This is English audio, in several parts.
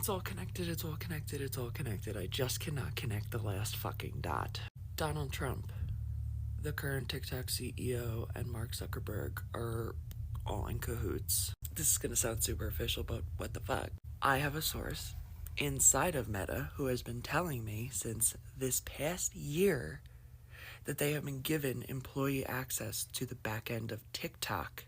It's all connected, it's all connected, it's all connected. I just cannot connect the last fucking dot. Donald Trump, the current TikTok CEO, and Mark Zuckerberg are all in cahoots. This is gonna sound super official, but what the fuck? I have a source inside of Meta who has been telling me since this past year that they have been given employee access to the back end of TikTok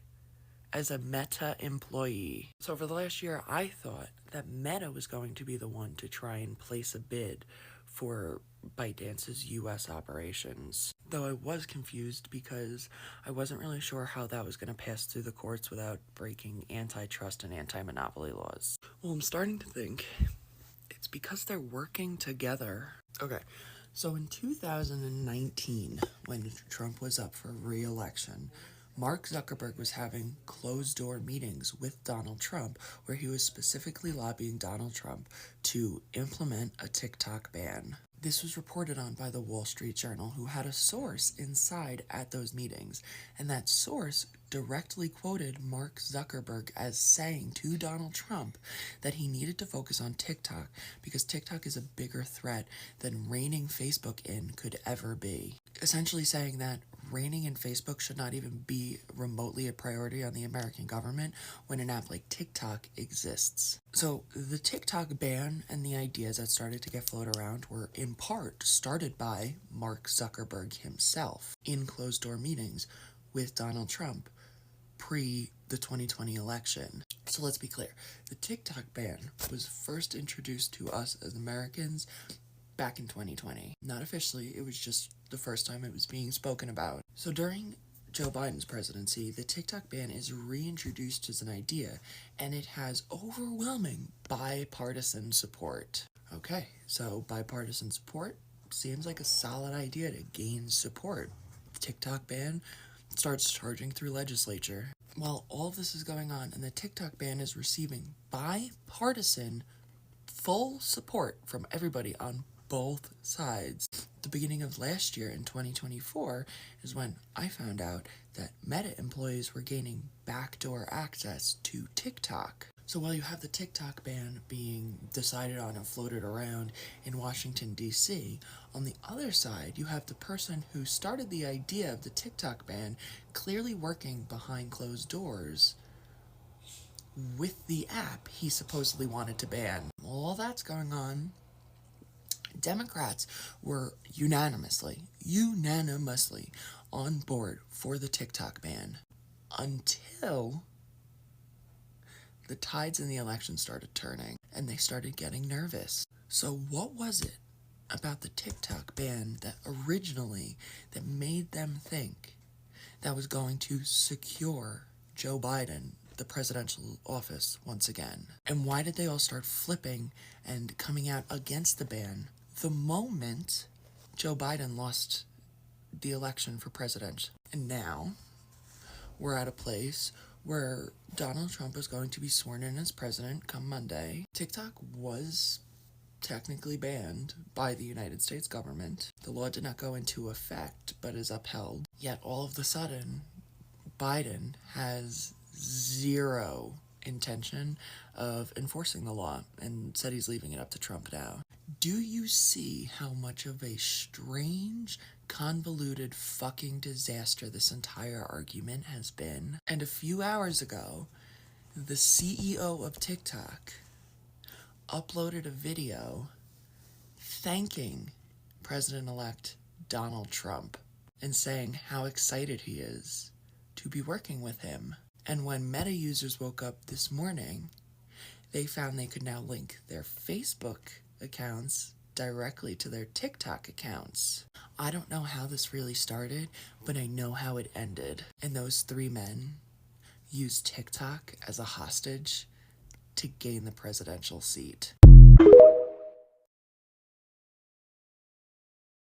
as a Meta employee. So for the last year, I thought that Meta was going to be the one to try and place a bid for ByteDance's US operations. Though I was confused because I wasn't really sure how that was going to pass through the courts without breaking antitrust and anti-monopoly laws. Well, I'm starting to think it's because they're working together. Okay, so in 2019, when Trump was up for re-election, Mark Zuckerberg was having closed-door meetings with Donald Trump where he was specifically lobbying Donald Trump to implement a TikTok ban. This was reported on by the Wall Street Journal, who had a source inside at those meetings, and that source directly quoted Mark Zuckerberg as saying to Donald Trump that he needed to focus on TikTok because TikTok is a bigger threat than reining Facebook in could ever be. Essentially saying that reining in Facebook should not even be remotely a priority on the American government when an app like TikTok exists. So the TikTok ban and the ideas that started to get floated around were in part started by Mark Zuckerberg himself in closed-door meetings with Donald Trump pre the 2020 election. So let's be clear, the TikTok ban was first introduced to us as Americans back in 2020. Not officially, it was just the first time it was being spoken about. So during Joe Biden's presidency, the TikTok ban is reintroduced as an idea, and it has overwhelming bipartisan support. Okay, so bipartisan support seems like a solid idea to gain support. The TikTok ban starts charging through legislature. While all of this is going on and the TikTok ban is receiving bipartisan full support from everybody on both sides. The beginning of last year in 2024 is when I found out that Meta employees were gaining backdoor access to TikTok. So while you have the TikTok ban being decided on and floated around in Washington, D.C., on the other side, you have the person who started the idea of the TikTok ban clearly working behind closed doors with the app he supposedly wanted to ban. While all that's going on, Democrats were unanimously on board for the TikTok ban until the tides in the election started turning and they started getting nervous. So what was it about the TikTok ban that made them think that was going to secure Joe Biden the presidential office once again? And why did they all start flipping and coming out against the ban the moment Joe Biden lost the election for president? And now we're at a place where Donald Trump is going to be sworn in as president come Monday. TikTok was technically banned by the United States government. The law did not go into effect, but is upheld. Yet all of a sudden, Biden has zero intention of enforcing the law and said he's leaving it up to Trump now. Do you see how much of a strange, convoluted fucking disaster this entire argument has been? And a few hours ago, the CEO of TikTok uploaded a video thanking President-elect Donald Trump and saying how excited he is to be working with him. And when Meta users woke up this morning, they found they could now link their Facebook accounts directly to their TikTok accounts. I don't know how this really started, but I know how it ended. And those three men used TikTok as a hostage to gain the presidential seat.